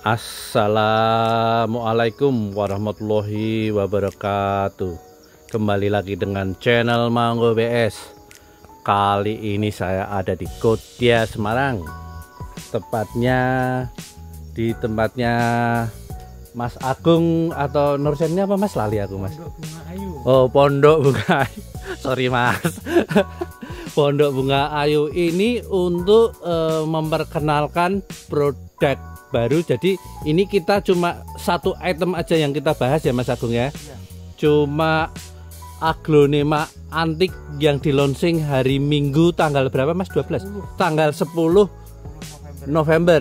Assalamualaikum warahmatullahi wabarakatuh. Kembali lagi dengan channel Manggo BS. Kali ini saya ada di Kodia Semarang, tepatnya di tempatnya Mas Agung atau Nursennya apa Mas, lali aku Mas. Pondok Bunga Ayu. Oh, Pondok Bunga Ayu. Sorry Mas. Pondok Bunga Ayu ini untuk memperkenalkan produk baru. Jadi ini kita cuma satu item aja yang kita bahas ya Mas Agung ya. Cuma aglonema antik yang di launching hari Minggu tanggal berapa Mas? 12. Tanggal 10 November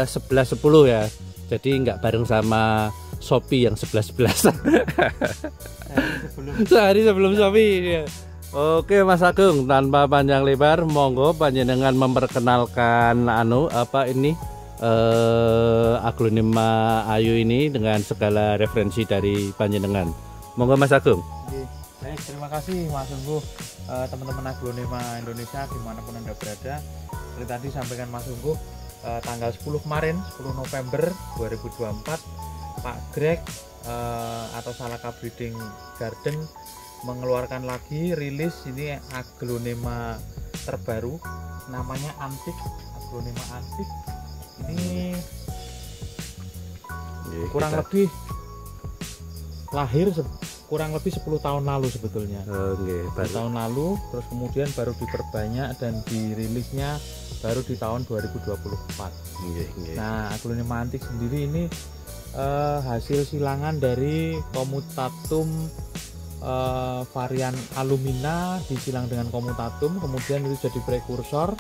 11.10 ya. Jadi nggak bareng sama Shopee yang 11.11. Sehari sebelum Shopee ya. Oke Mas Agung, tanpa panjang lebar monggo panjenengan memperkenalkan aglonema Ayu ini dengan segala referensi dari panjenengan. Monggo Mas Agung. Baik, terima kasih Mas Sungguh, teman-teman aglonema Indonesia dimanapun Anda berada. Seperti tadi sampaikan Mas Sungguh, tanggal 10 kemarin, 10 November 2024, Pak Greg atau Salaka Breeding Garden mengeluarkan lagi rilis ini aglonema terbaru, namanya Antik, aglonema Antik. Ini kurang lebih lahir kurang lebih 10 tahun lalu sebetulnya. Baru tahun lalu, terus kemudian baru diperbanyak dan dirilisnya baru di tahun 2024. Nah, aglonema Antik sendiri ini hasil silangan dari komutatum varian alumina disilang dengan komutatum, kemudian itu jadi prekursor.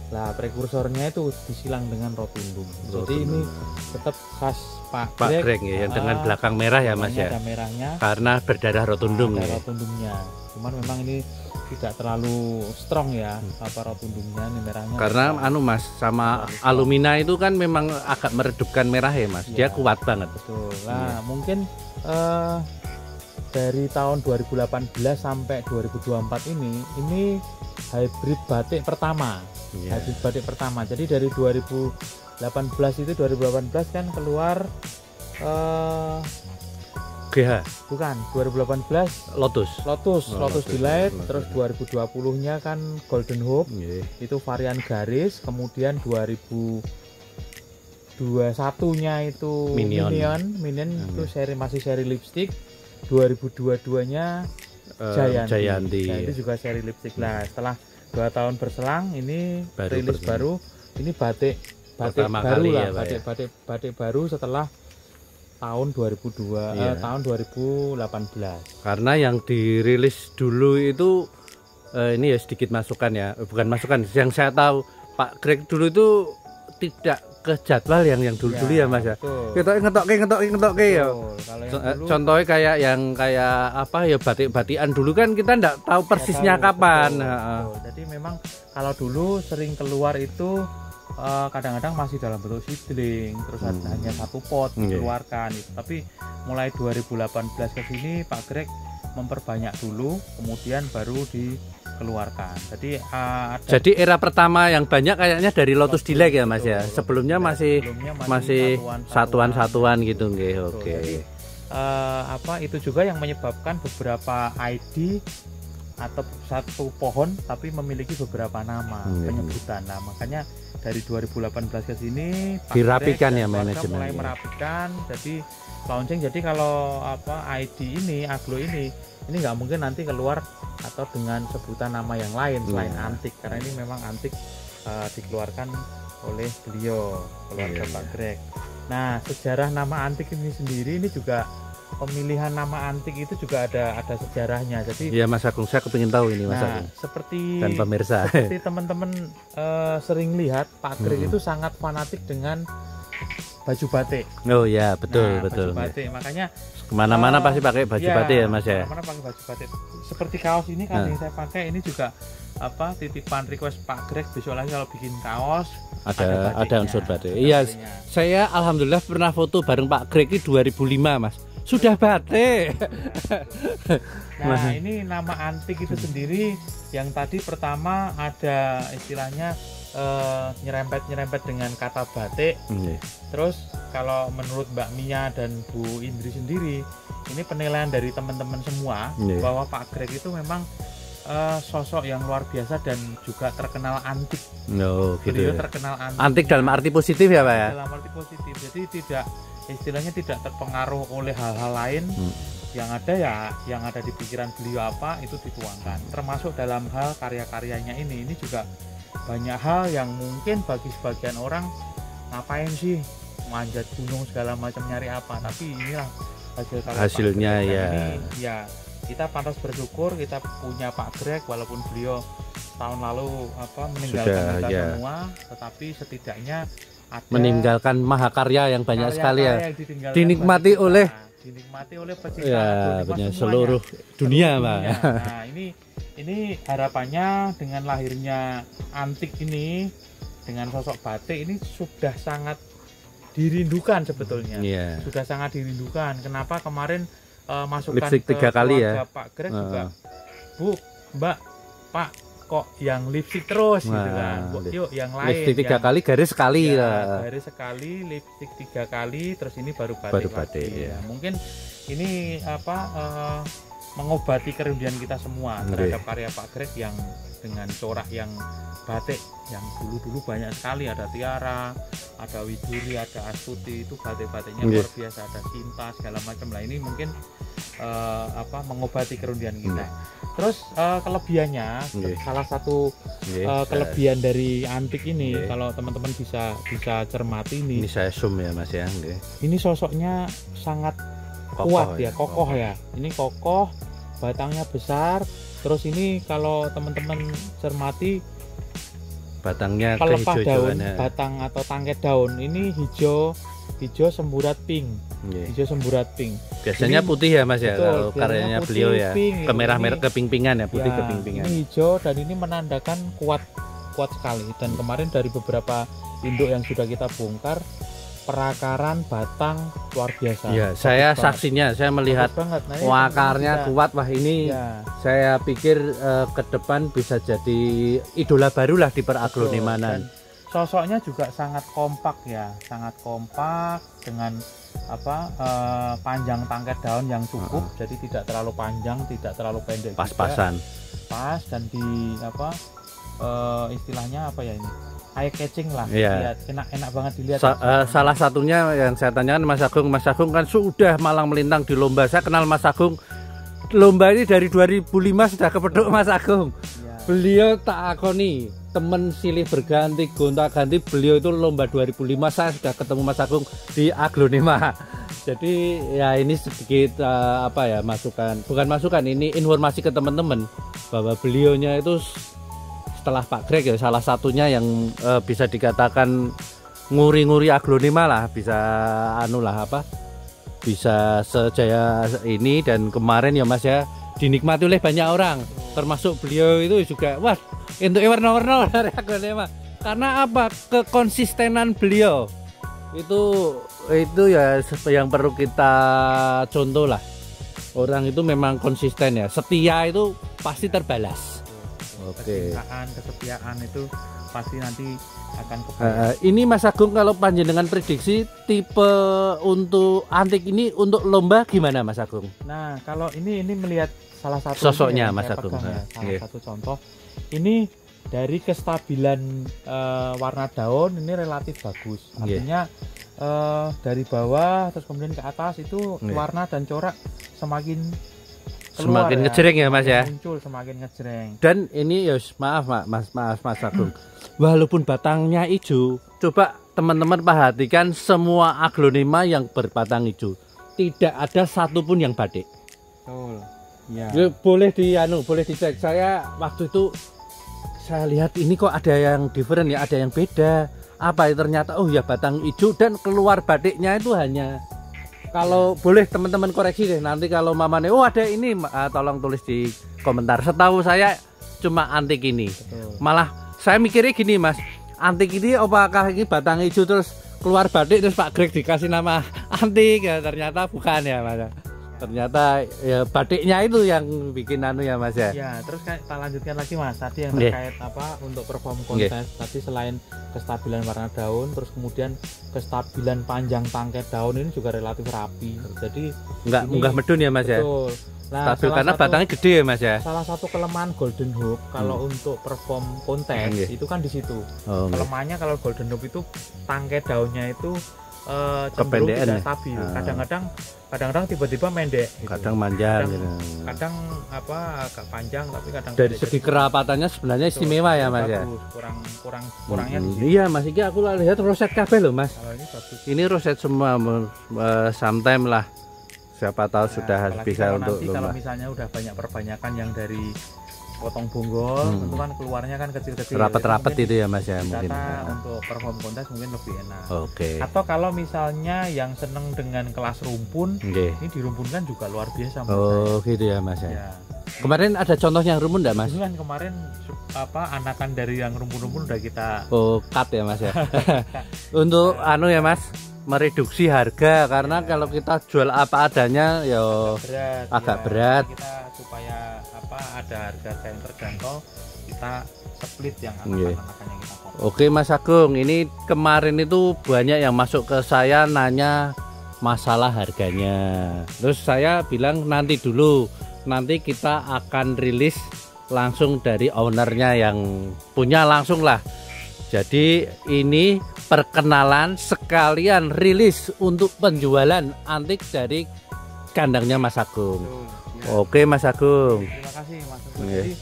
Nah, prekursornya itu disilang dengan rotundum. Jadi ini tetap khas Pak Greg ya, yang dengan belakang merah ya Mas ya. Ada merahnya karena berdarah rotundum ya. Rotundumnya. Cuman memang ini tidak terlalu strong ya rotundumnya, ini merahnya. Karena Mas sama alumina itu kan memang agak meredupkan merah ya Mas. Dia kuat banget. Betul. Nah, mungkin dari tahun 2018 sampai 2024 ini hybrid batik pertama. Hybrid batik pertama. Jadi dari 2018 kan keluar GH. Bukan, 2018 Lotus Delight, terus 2020-nya kan Golden Hope. Itu varian garis, kemudian 2021-nya itu Minion itu masih seri lipstick. 2022-nya Jayanti. Nah, itu juga seri lipstick. Nah, setelah 2 tahun berselang ini rilis baru. Ini batik baru lah, batik baru setelah tahun 2018. Karena yang dirilis dulu itu ini ya sedikit masukan ya, bukan masukan, yang saya tahu Pak Greg dulu itu tidak ke jadwal yang dulu ya Mas ya. Kita ngetokke ya. Contohnya kayak apa ya, batik-batikan dulu kan kita enggak tahu persisnya kapan. Jadi memang kalau dulu sering keluar itu kadang-kadang masih dalam bentuk seedling, terus hanya satu pot dikeluarkan gitu. Tapi mulai 2018 ke sini Pak Greg memperbanyak dulu, kemudian baru dikeluarkan. Jadi era pertama yang banyak kayaknya dari Lotus Delight ya Mas ya. Sebelumnya masih satuan-satuan gitu nggih. Oke. Jadi, itu juga yang menyebabkan beberapa ID atau satu pohon tapi memiliki beberapa nama penyebutan. Nah, makanya dari 2018 ke sini dirapikan ya manajemen. Mulai merapikan, jadi launching. Jadi kalau ID ini, aglo ini nggak mungkin nanti keluar atau dengan sebutan nama yang lain selain Antik, karena ini memang Antik dikeluarkan oleh beliau, keluarga Pak Greg. Nah, sejarah nama Antik ini sendiri ini juga pemilihan nama Antik itu juga ada sejarahnya. Jadi ya Mas Agung, saya kepingin tahu ini Mas Agung. Seperti dan pemirsa. Seperti teman-teman sering lihat Pak Greg itu sangat fanatik dengan baju batik. Oh ya, betul. Baju batik. Makanya kemana-mana pasti pakai baju batik ya Mas ya. Kemana-mana pakai baju batik. Seperti kaos ini kan yang saya pakai ini juga titipan request Pak Greg, besok lagi kalau bikin kaos ada unsur batik. Iya, saya alhamdulillah pernah foto bareng Pak Greg itu 2005 Mas. Sudah batik. Nah, ini nama Antik itu sendiri yang tadi pertama ada istilahnya nyerempet dengan kata batik. Terus kalau menurut Mbak Mia dan Bu Indri sendiri, ini penilaian dari teman-teman semua bahwa Pak Greg itu memang sosok yang luar biasa dan juga terkenal antik. Beliau terkenal antik. Antik dalam arti positif ya Pak ya? Dalam arti positif. Jadi istilahnya tidak terpengaruh oleh hal-hal lain. Yang ada ya, yang ada di pikiran beliau apa itu dituangkan. Termasuk dalam hal karya-karyanya ini juga banyak hal yang mungkin bagi sebagian orang ngapain sih manjat gunung segala macam nyari apa, tapi inilah hasilnya ya. Ini ya kita pantas bersyukur kita punya Pak Greg, walaupun beliau tahun lalu meninggalkan kita semua, tetapi setidaknya ada meninggalkan mahakarya yang banyak sekali ya, dinikmati oleh pecinta seluruh dunia Pak. Nah ini harapannya dengan lahirnya antik ini, dengan sosok batik ini sudah sangat dirindukan sebetulnya. Sudah sangat dirindukan. Kenapa kemarin masukan lipstick 3 kali ya Pak Greg juga, Bu, Mbak, Pak, kok yang lipstick terus gitu kan. Yuk yang lain. Lipstick 3 kali, garis sekali ya. Garis sekali, lipstick 3 kali, terus ini baru batik. Ya. Mungkin ini mengobati kerinduan kita semua terhadap karya Pak Greg yang dengan corak yang batik yang dulu banyak sekali, ada Tiara, ada Widuri, ada Astuti, itu batik-batiknya luar biasa, ada Cinta segala macam lah. Ini mungkin mengobati kerinduan kita. Terus kelebihannya, salah satu kelebihan dari antik ini, kalau teman-teman bisa cermati ini saya zoom ya Mas ya. Ini sosoknya sangat kuat ya, kokoh ya. Ini kokoh, batangnya besar. Terus ini kalau teman-teman cermati batangnya pelepah daun, batang atau tangkai daun ini hijau semburat pink. Hijau semburat pink. Biasanya ini, putih ya Mas ya, kalau karyanya beliau ya. Pink, kemerah-merah keping-pingan ya, putih keping-pingan. Ini hijau dan ini menandakan kuat sekali. Dan kemarin dari beberapa induk yang sudah kita bongkar, perakaran batang luar biasa. Ya, saya saksinya, saya melihat akarnya kuat. Wah ini saya pikir ke depan bisa jadi idola baru lah di peraglonimanan. Sosoknya juga sangat kompak ya, sangat kompak dengan panjang tangkai daun yang cukup, jadi tidak terlalu panjang, tidak terlalu pendek. Pas-pasan. Pas dan di istilahnya apa ya ini? Eye catching lah, enak banget dilihat. Salah satunya yang saya tanyakan Mas Agung kan sudah malang melintang di lomba. Saya kenal Mas Agung, lomba ini dari 2005 sudah kepeduk Mas Agung. Beliau tak akoni temen silih berganti gonta-ganti, beliau itu lomba 2005 saya sudah ketemu Mas Agung di Aglonema. Jadi ya ini sedikit bukan masukan, ini informasi ke teman-teman bahwa beliaunya itu setelah Pak Greg ya salah satunya yang bisa dikatakan nguri-nguri Aglonema lah, bisa sejaya ini. Dan kemarin ya Mas ya dinikmati oleh banyak orang, termasuk beliau itu juga untuk warna-warna dari Aglonema. Karena apa? Kekonsistenan beliau itu ya yang perlu kita contoh lah. Orang itu memang konsisten ya, setia itu pasti terbalas. Kesetiaan itu pasti nanti akan ini Mas Agung, kalau panjenengan prediksi tipe untuk antik ini untuk lomba gimana Mas Agung? Nah kalau ini melihat salah satu sosoknya Mas Agung salah satu contoh ini dari kestabilan warna daun ini relatif bagus, artinya dari bawah terus kemudian ke atas itu warna dan corak semakin ngejreng ya Mas ya, muncul semakin ngejreng. Dan ini maaf Mas Agung, walaupun batangnya hijau, coba teman-teman perhatikan semua Aglonema yang berbatang hijau tidak ada satupun yang batik. Betul. Ya. Boleh dicek. Saya waktu itu saya lihat ini kok ada yang different ya, ada yang beda. Apa ya, ternyata ya batang hijau dan keluar batiknya itu hanya, kalau boleh teman-teman koreksi deh nanti kalau mamane ada ini tolong tulis di komentar. Setahu saya cuma antik ini. Betul. Malah saya mikirnya gini Mas, antik ini apakah ini batang hijau terus keluar batik terus Pak Greg dikasih nama antik ya, ternyata bukan ya Mas. Ternyata ya batiknya itu yang bikin anu ya Mas ya. Ya, terus kita lanjutkan lagi Mas. Tadi yang Nggih. terkait apa untuk perform kontes. Tadi selain kestabilan warna daun, terus kemudian kestabilan panjang tangkai daun ini juga relatif rapi. Jadi Enggak ini- munggah medun ya Mas ya. betul. Nah, Stabil salah karena satu- batangnya gede ya Mas ya. salah satu kelemahan Golden Hope kalau untuk perform kontes Nggih. itu kan di situ. Oh, nggih. Kelemahannya kalau Golden Hope itu tangkai daunnya itu cenderung Kependekan tidak ya? stabil. Ah. Kadang-kadang tiba-tiba pendek. gitu. Kadang manjang Kadang- gitu. Kadang apa agak panjang tapi kadang Dari pendek. segi kerapatannya sebenarnya istimewa ya Mas ya. Bagus. Kurangnya di situ. Iya Mas, iki aku lihat roset kabeh loh Mas. Kalau ini bagus. Ini roset semua sometime lah. Siapa tahu Nah, sudah apalagi bisa kalau untuk nanti kalau lomba. misalnya udah banyak perbanyakan yang dari potong bonggol, tentu kan keluarnya kan kecil-kecil. Rapet-rapet Jadi itu ya Mas ya mungkin mungkin. data untuk perform kontes mungkin lebih enak. Oke. Atau kalau misalnya yang seneng dengan kelas rumpun, Oke. ini dirumpun kan juga luar biasa menurut Oh gitu ya Mas saya. ya. Ya. Kemarin ada contoh yang rumun enggak Mas? Ini kan kemarin apa anakan dari yang rumpun-rumpun udah kita Oh cut ya Mas ya. Untuk anu ya Mas, mereduksi harga karena kalau kita jual apa adanya ya berat, agak ya. berat. Kita supaya apa ada harga yang terjangkau, kita split yang Nggih. anakan-anakan yang kita potong. Oke Mas Agung, ini kemarin itu banyak yang masuk ke saya nanya masalah harganya. Terus saya bilang nanti dulu, nanti kita akan rilis langsung dari ownernya yang punya langsung lah. Jadi ini perkenalan sekalian rilis untuk penjualan antik dari kandangnya Mas Agung. Betul, ya. Oke Mas Agung. Terima kasih Mas Teguh. Nggih. Jadi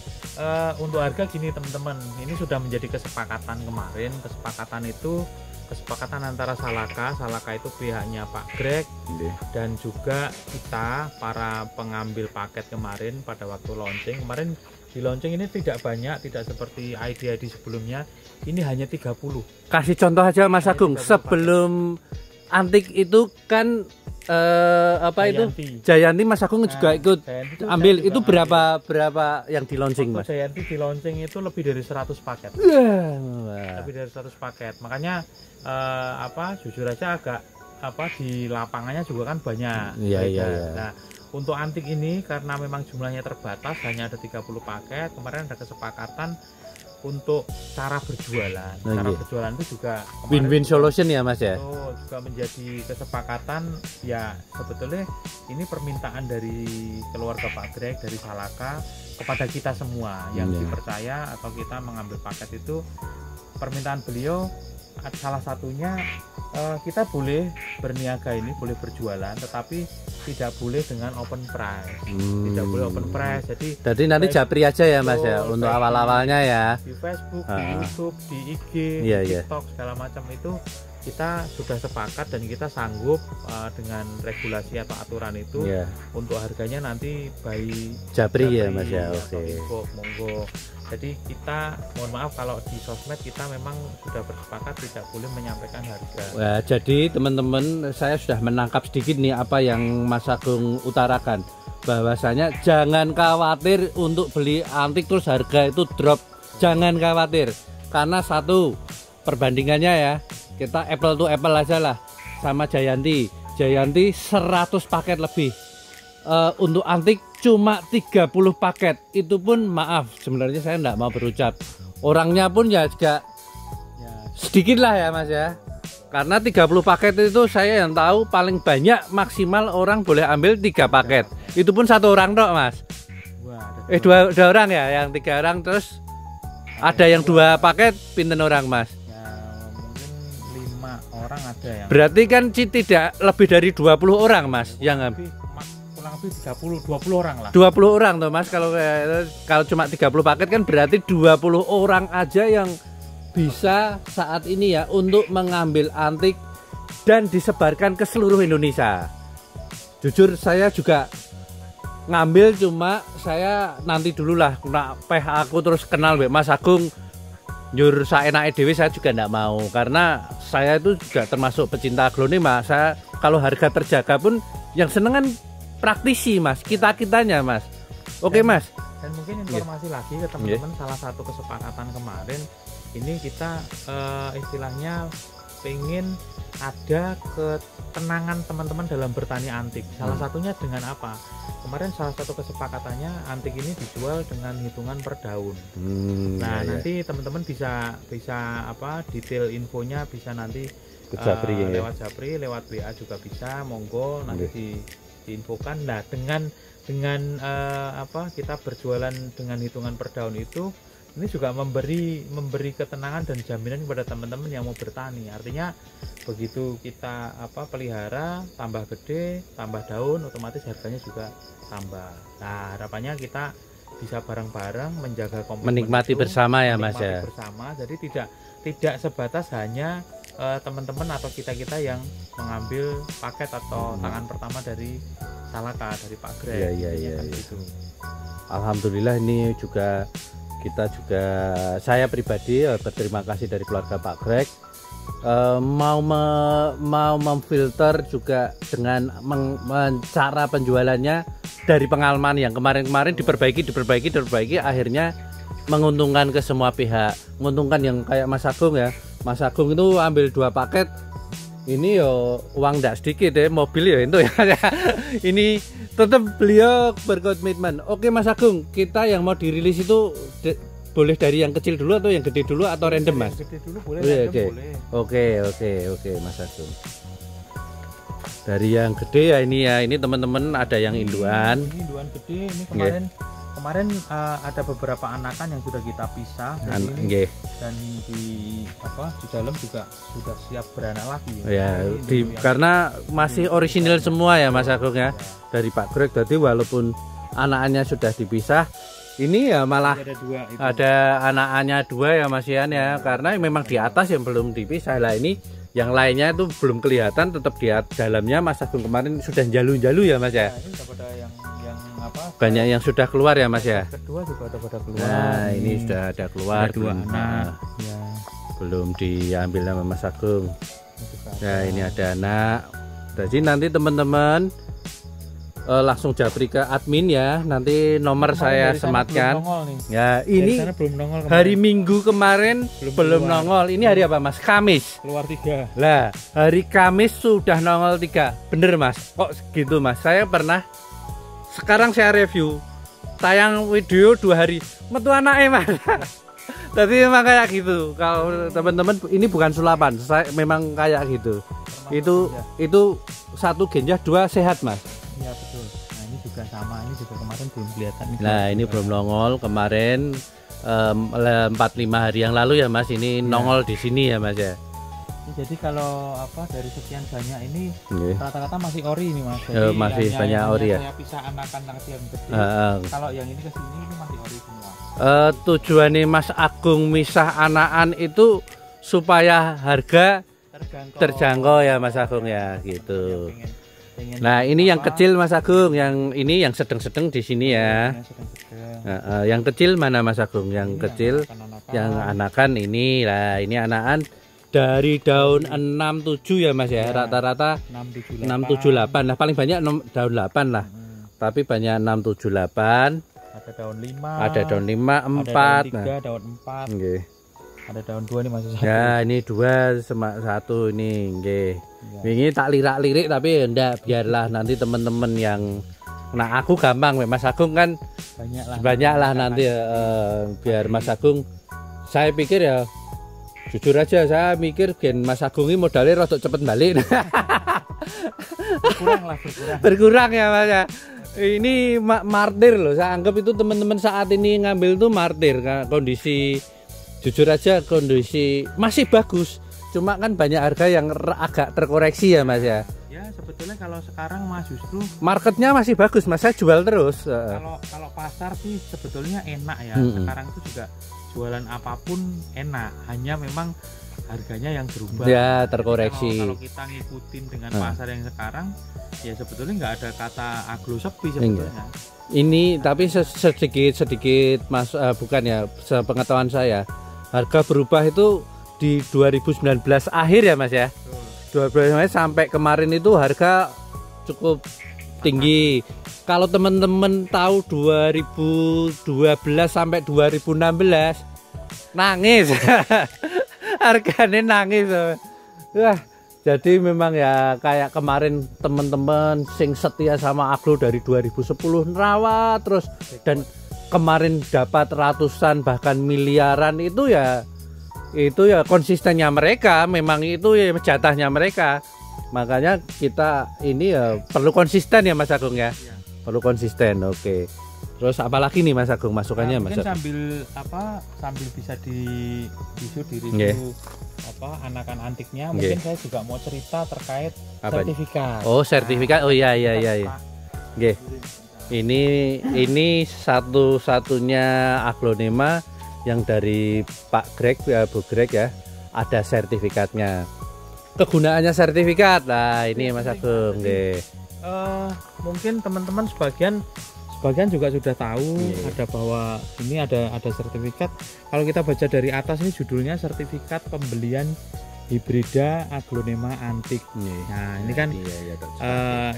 untuk harga gini teman-teman, ini sudah menjadi kesepakatan kemarin. Kesepakatan itu kesepakatan antara Salaka itu pihaknya Pak Greg dan juga kita para pengambil paket kemarin pada waktu launching. Kemarin di launching ini tidak banyak, tidak seperti ID sebelumnya. Ini hanya 30. Kasih contoh aja Mas Agung, sebelum antik itu kan apa Jayanti. itu Jayanti Mas Agung juga ikut Jayanti ambil. saya juga Itu berapa yang di launching Waktu Mas? Jayanti di launching itu lebih dari 100 paket. Wah. Lebih dari 100 paket. Makanya apa jujur aja agak apa di lapangannya juga kan banyak. Iya, beredar. iya, iya. Nah, untuk antik ini karena memang jumlahnya terbatas, hanya ada 30 paket. Kemarin ada kesepakatan untuk cara berjualan. Oh, Cara iya. berjualan itu juga kemarin Win-win solution ya Mas ya. itu juga menjadi kesepakatan. Ya sebetulnya ini permintaan dari keluarga Pak Greg, dari Salaka kepada kita semua yang Iya. dipercaya atau kita mengambil paket itu. Permintaan beliau salah satunya kita boleh berniaga ini, boleh berjualan, tetapi tidak boleh dengan open price. Tidak boleh open price. Jadi nanti baik- japri aja ya Mas ya betul, untuk baik awal-awalnya ya. di Facebook, di Ah. YouTube, di IG, Iya, di iya. TikTok segala macam itu kita sudah sepakat dan kita sanggup dengan regulasi atau aturan itu. Iya. Untuk harganya nanti by Japri ya Japri Mas ya. atau Oke. info, monggo. Jadi kita mohon maaf kalau di sosmed kita memang sudah bersepakat tidak boleh menyampaikan harga. Wah, jadi teman-teman saya sudah menangkap sedikit nih apa yang Mas Agung utarakan, bahwasanya jangan khawatir untuk beli antik terus harga itu drop, jangan khawatir karena satu perbandingannya ya, kita apple to apple aja lah sama Jayanti 100 paket lebih. Untuk antik cuma 30 paket, itu pun maaf sebenarnya saya enggak mau berucap, orangnya pun ya juga Ya, sedikit lah ya Mas ya, karena 30 paket itu saya yang tahu paling banyak maksimal orang boleh ambil 3 paket, itu pun satu orang dok Mas. wah, Dua orang ya, yang 3 orang, terus ada yang 2 paket pinten orang Mas. ya, mungkin 5 orang ada yang Berarti kan tidak lebih dari 20 orang Mas yang kurang lebih 20 orang lah. 20 orang tuh Mas, kalau cuma 30 paket kan berarti 20 orang aja yang bisa saat ini ya untuk mengambil antik dan disebarkan ke seluruh Indonesia. Jujur saya juga ngambil, cuma saya nanti dulu lah nak aku terus kenal Mas Agung nyur saenake dhewe saya juga enggak mau, karena saya itu juga termasuk pecinta aglonema. Saya kalau harga terjaga pun yang seneng kan praktisi Mas, kita-kitanya Mas. Oke Mas. Dan mungkin informasi lagi ke teman-teman, salah satu kesepakatan kemarin ini kita istilahnya pengen ada ketenangan teman-teman dalam bertani antik. Salah satunya dengan apa? Kemarin salah satu kesepakatannya antik ini dijual dengan hitungan per daun. Nah, nanti teman-teman bisa apa detail infonya bisa nanti ke Japri, lewat Japri, lewat WA juga bisa, monggo nanti diinfokan. Nah, dengan apa kita berjualan dengan hitungan per daun itu, ini juga memberi ketenangan dan jaminan kepada teman-teman yang mau bertani. Artinya begitu kita pelihara tambah gede, tambah daun, otomatis harganya juga tambah. Nah, harapannya kita bisa bareng-bareng menjaga komitmen menikmati itu, bersama ya Mas ya. Bersama. Jadi tidak sebatas hanya teman-teman atau kita yang mengambil paket atau tangan pertama dari Salaka, dari Pak Greg. Iya. Gitu. Alhamdulillah ini juga saya pribadi berterima kasih dari keluarga Pak Greg, mau memfilter juga dengan cara penjualannya dari pengalaman yang kemarin diperbaiki, akhirnya menguntungkan ke semua pihak. Menguntungkan yang kayak Mas Agung ya. Mas Agung itu ambil 2 paket, ini yo uang tidak sedikit ya, mobil ya itu ya. Ini tetap beliau berkomitmen. Oke Mas Agung, kita yang mau dirilis itu boleh dari yang kecil dulu atau yang gede dulu atau random Mas? Gede dulu boleh, boleh. Oke Mas Agung. Dari yang gede ya, ini teman-teman ada yang induan. Ini induan gede, ini kemarin ada beberapa anakan yang sudah kita pisah dan di dalam juga sudah siap beranak lagi. Ya, karena masih orisinil semua ya Mas Agung ya. Dari Pak Greg tadi walaupun anakannya sudah dipisah, ini ya malah ada anakannya 2 ya Mas Ian ya, karena memang di atas yang belum dipisah. Lah ini yang lainnya itu belum kelihatan, tetap di dalamnya. Mas Agung kemarin sudah jalu-jalu ya Mas ya. Ini banyak yang sudah keluar ya Mas ya. Kedua juga ada pada keluar. Nah, ini sudah ada keluar, 2 anak. Ya. Belum diambil sama Mas Agung. Nah, ini ada anak. Jadi nanti teman-teman langsung japri ke admin ya. Nanti nomor saya sematkan. Ya, ini hari Minggu kemarin belum nongol. Ini hari apa Mas? Kamis. Keluar 3. Lah, hari Kamis sudah nongol 3. Bener Mas? Kok gitu Mas? Saya pernah. Sekarang saya review, tayang video 2 hari, metu anaknya Mas. Tapi memang kayak gitu. Kalau teman-teman ini bukan sulapan, saya memang kayak gitu. Itu 1 genjah 2 sehat Mas. Iya betul. Nah ini juga sama, ini juga kemarin belum kelihatan. Nah ini belum nongol kemarin 4-5 hari yang lalu ya Mas. Ini nongol di sini ya Mas ya. Jadi kalau dari sekian banyak ini rata-rata masih ori ini Mas. Masih banyak ori ya. Saya pisah anakan nanti yang gede. Kalau yang ini ke sini ini masih ori semua. Tujuannya Mas Agung misah anakan itu supaya harga terjangkau ya Mas Agung ya gitu. Nah ini yang kecil Mas Agung, yang ini yang sedang-sedang di sini ya. Yang kecil mana Mas Agung? Yang kecil, yang anakan ini lah. Ini anakan dari daun 6-7 ya Mas ya, rata-rata 6-7-8 lah, paling banyak daun 8 lah, tapi banyak 6-7-8. Ada daun 5, ada daun 5, 4, ada daun 3, daun 4, ada daun 2 nih masih 1. Ya ini 2 sama 1 ini, ini tak lirak-lirik tapi enggak, biarlah nanti teman-teman yang, nah aku gampang Mas Agung kan banyak lah nanti biar Mas Agung, saya pikir ya jujur aja saya mikir gen Mas Agung ini modalnya rada cepet balik. Berkurang ya Mas ya. Ini martir loh, saya anggap itu teman-teman saat ini ngambil tuh martir. Kondisi jujur aja kondisi masih bagus, cuma kan banyak harga yang agak terkoreksi ya Mas ya. Ya sebetulnya kalau sekarang Mas justru marketnya masih bagus Mas, saya jual terus. Kalau pasar sih sebetulnya enak ya. Sekarang itu juga jualan apapun enak, hanya memang harganya yang berubah ya, terkoreksi. Kalau kita ngikutin dengan pasar yang sekarang ya sebetulnya nggak ada kata aglo sepi sebetulnya. Ini tapi sedikit Mas, bukan ya, sepengetahuan saya harga berubah itu di 2019 akhir ya Mas ya. 2019 sampai kemarin itu harga cukup tinggi. Kalau teman-teman tahu 2012 sampai 2016 nangis. Harganya nangis. Wah, jadi memang ya kayak kemarin teman-teman sing setia sama Aglo dari 2010 nerawat terus dan kemarin dapat ratusan bahkan miliaran itu ya konsistennya mereka, memang itu ya jatahnya mereka. Makanya kita ini ya perlu konsisten ya Mas Agung ya. Iya. Perlu konsisten. Oke. Terus apalagi nih Mas Agung masukannya Mas mungkin Agung? sambil bisa di review Yeah. anakan antiknya, mungkin saya juga mau cerita terkait Apa? sertifikat. Oh, sertifikat. Oh iya. Pak. Nggih. Ini satu-satunya aglonema yang dari Pak Greg ya, Bu Greg ya, ada sertifikatnya. Kegunaannya sertifikat. Nah, ini Mas Agung, nggih. Mungkin teman-teman sebagian juga sudah tahu ada bahwa ini ada sertifikat. Kalau kita baca dari atas ini judulnya sertifikat pembelian hibrida aglonema antik. Nah, ini kan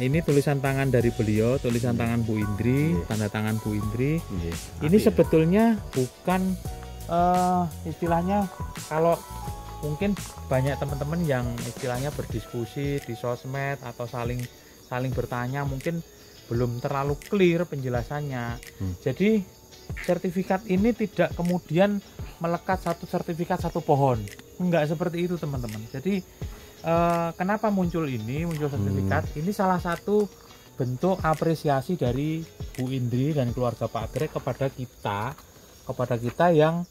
ini tulisan tangan dari beliau, tulisan tangan Bu Indri, tanda tangan Bu Indri. Ini sebetulnya bukan istilahnya, kalau mungkin banyak teman-teman yang istilahnya berdiskusi di sosmed atau saling bertanya, mungkin belum terlalu clear penjelasannya. Jadi sertifikat ini tidak kemudian melekat satu sertifikat satu pohon, enggak seperti itu teman-teman. Jadi kenapa muncul sertifikat? Ini salah satu bentuk apresiasi dari Bu Indri dan keluarga Pak Greg kepada kita yang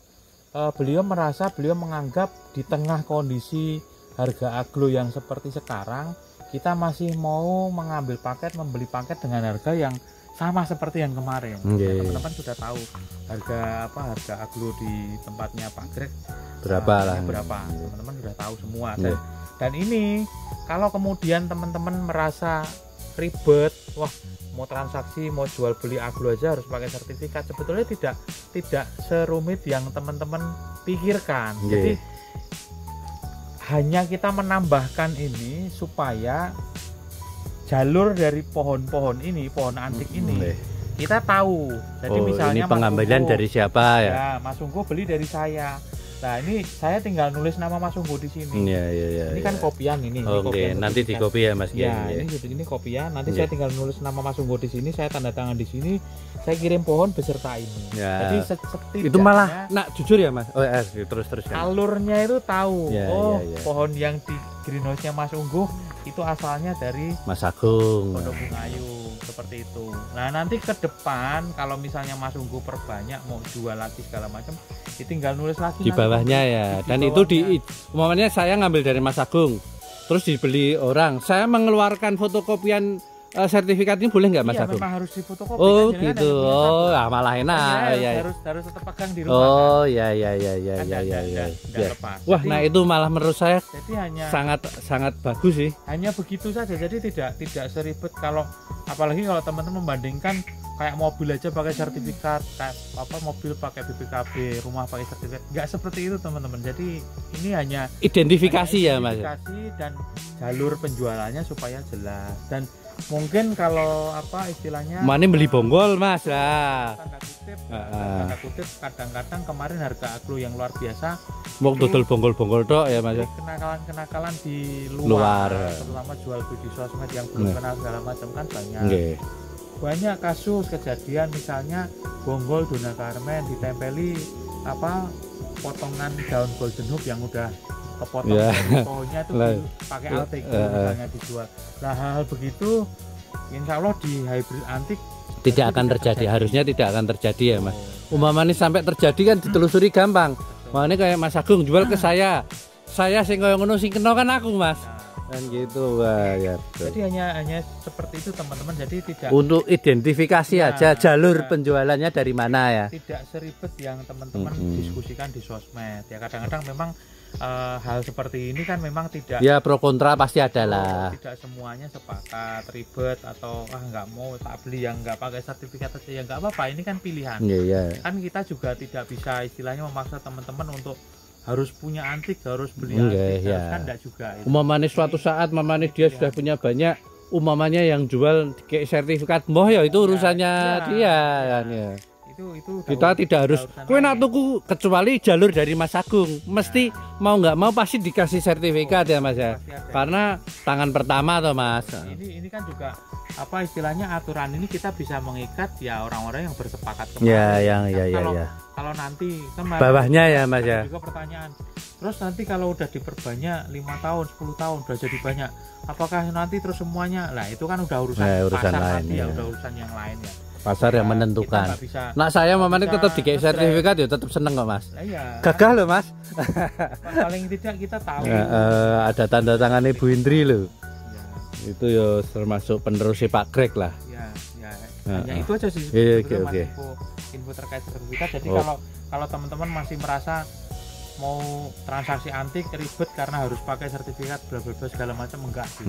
beliau menganggap di tengah kondisi harga aglo yang seperti sekarang, kita masih mau membeli paket dengan harga yang sama seperti yang kemarin. Teman-teman sudah tahu harga aglo di tempatnya Pak Greg berapa. Teman-teman sudah tahu semua. Dan ini kalau kemudian teman-teman merasa ribet, wah mau transaksi, mau jual beli aglo aja harus pakai sertifikat, sebetulnya tidak serumit yang teman-teman pikirkan. Jadi hanya kita menambahkan ini supaya jalur dari pohon-pohon ini, pohon antik ini kita tahu. Jadi misalnya ini pengambilan dari siapa ya? Ya, Mas Unggu beli dari saya. Nah, ini saya tinggal nulis nama Mas Unggu di sini. Ini kan kopian ini. Oke, nanti di copy ya Mas. Ini kopian. Nanti saya tinggal nulis nama Mas Unggu di sini, saya tanda tangan di sini, saya kirim pohon beserta ini. Jadi setidaknya itu malah jujur ya Mas. Terus kan. Alurnya itu tahu. Pohon yang di greenhouse-nya Mas Unggu itu asalnya dari Mas Agung, Pondok Bunga Ayu, seperti itu. Nah, nanti ke depan kalau misalnya Mas Unggu perbanyak mau jual lagi segala macam, tinggal nulis lagi di bawahnya ya. Dan itu umpamanya saya ngambil dari Mas Agung, terus dibeli orang, saya mengeluarkan fotokopian sertifikat ini boleh nggak Mas Agung? Memang harus difotokopi. Oh kan, gitu. Malah enak. Harus tetap pegang di rumah. Oh ya. Wah, nah itu malah menurut saya sangat bagus sih. Hanya begitu saja. Jadi tidak seribet apalagi kalau teman-teman membandingkan kayak mobil aja pakai sertifikat, mobil pakai BPKB, rumah pakai sertifikat. Nggak seperti itu teman-teman. Jadi ini hanya identifikasi ya Mas. Identifikasi dan jalur penjualannya supaya jelas. Dan mungkin kalau istilahnya mana beli bonggol Mas tanda kutip kadang-kadang kemarin harga aglo yang luar biasa mau dodol bonggol tok ya Mas. Kenakalan di luar terutama jual beli di sosmed yang belum kenal segala macam kan banyak kasus kejadian, misalnya bonggol Dona Carmen ditempeli potongan daun golden hoop yang udah kepotong pohonnya itu pakai altik misalnya dijual. Nah, hal begitu insya Allah di hybrid antik tidak akan terjadi. Harusnya tidak akan terjadi ya Mas. Umpamanya sampai terjadi kan ditelusuri gampang. Makanya kayak Mas Agung jual ke saya sing koyo ngono sing kena kan aku Mas. Kan gitu. Wah ya. Jadi hanya seperti itu teman-teman. Jadi tidak untuk identifikasi aja jalur penjualannya dari mana ya. Tidak seribet yang teman-teman diskusikan di sosmed. Ya kadang-kadang memang hal seperti ini kan memang tidak ya pro kontra pasti ada lah. Tidak semuanya sepakat, ribet atau nggak mau tak beli yang nggak pakai sertifikat aja ya nggak apa-apa, ini kan pilihan. Kan kita juga tidak bisa istilahnya memaksa teman-teman untuk harus punya antik, harus beli antik, kan enggak juga. Umpamanya suatu saat dia sudah punya banyak, umpamanya yang jual kayak sertifikat moh ya itu urusannya dia kan ya. itu Kita tidak harus kue nak tuku kecuali jalur dari Mas Agung. Mesti mau nggak mau pasti dikasih sertifikat ya Mas ya. Karena tangan pertama toh Mas. Ini kan juga apa istilahnya aturan ini kita bisa mengikat ya orang-orang yang bersepakat kemarin. Kalau nanti bawahnya ya Mas ya. Juga pertanyaan. Terus nanti kalau udah diperbanyak 5 tahun, 10 tahun udah jadi banyak. Apakah nanti terus semuanya? Lah itu kan udah urusan pasar lain ya, udah urusan yang lain ya. Pasar yang menentukan. Nah saya memang tetap dikasih sertifikat ya tetap seneng kok Mas. Iya. Gagal loh Mas. Paling tidak kita tahu. Ada tanda tangan Ibu Indri loh. Ya. Itu ya termasuk penerus Pak Greg lah. Ya itu aja sih. Oke. Info terkait sertifikat. Jadi kalau teman-teman masih merasa mau transaksi antik ribet karena harus pakai sertifikat bla bla bla segala macam enggak sih.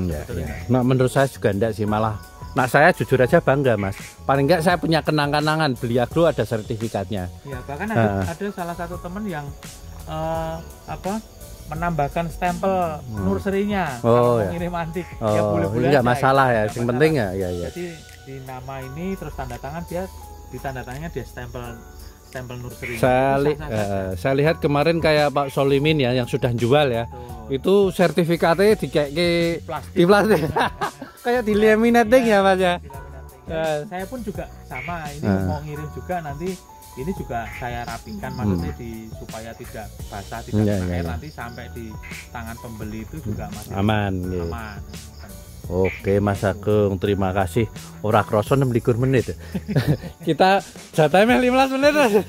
Nah menurut saya juga enggak sih, malah nah saya jujur aja bangga Mas, paling enggak saya punya kenang-kenangan beli agro ada sertifikatnya ya. Bahkan ada salah satu temen yang menambahkan stempel nursery-nya ngirim antik ya boleh-boleh enggak masalah ya, yang penting ya. Jadi di nama ini terus tanda tangan dia di tanda tangannya dia stempel nursery. Saya lihat kemarin kayak Pak Solimin ya yang sudah jual ya. Itu sertifikatnya di plastik. Kayak di laminating ya Mas ya. Saya pun juga sama ini mau ngirim juga nanti ini juga saya rapikan maksudnya supaya tidak basah tidak kena air nanti sampai di tangan pembeli itu juga masih aman. Oke Mas Agung, terima kasih. Ora kroso 26 menit. Kita jatahnya 15 menit.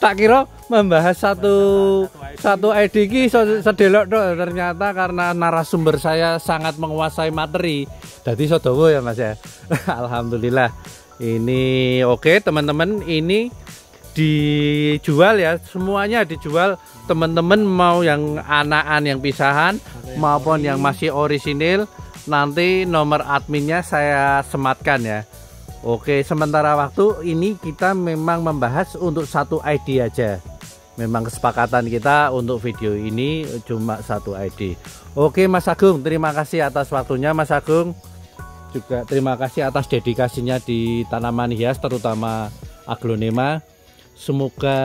Tak kira membahas satu ID ki sedelok tok, ternyata karena narasumber saya sangat menguasai materi. Jadi sodowo ya Mas ya. Alhamdulillah. Ini oke teman-teman, ini dijual ya, semuanya dijual. Teman-teman mau yang anakan yang pisahan maupun yang masih orisinil, nanti nomor adminnya saya sematkan ya. Oke, sementara waktu ini kita memang membahas untuk satu ID aja. Memang kesepakatan kita untuk video ini cuma satu ID. Oke Mas Agung, terima kasih atas waktunya Mas Agung. Juga terima kasih atas dedikasinya di tanaman hias terutama aglonema. Semoga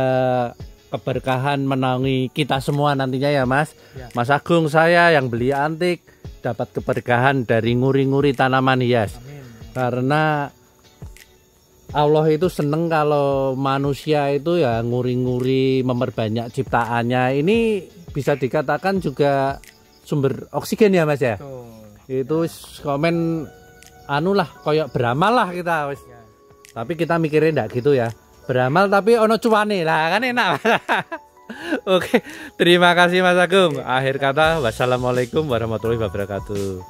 keberkahan menaungi kita semua nantinya ya Mas. Mas Agung saya yang beli antik dapat keberkahan dari nguri-nguri tanaman hias. Amin. Karena Allah itu seneng kalau manusia itu ya nguri-nguri memperbanyak ciptaannya. Ini bisa dikatakan juga sumber oksigen ya Mas ya. Itu komen anulah koyok beramal lah kita wis. Tapi kita mikirnya enggak gitu ya. Beramal tapi ono cuane lah kan enak. Oke, terima kasih Mas Agung. Akhir kata wassalamualaikum warahmatullahi wabarakatuh.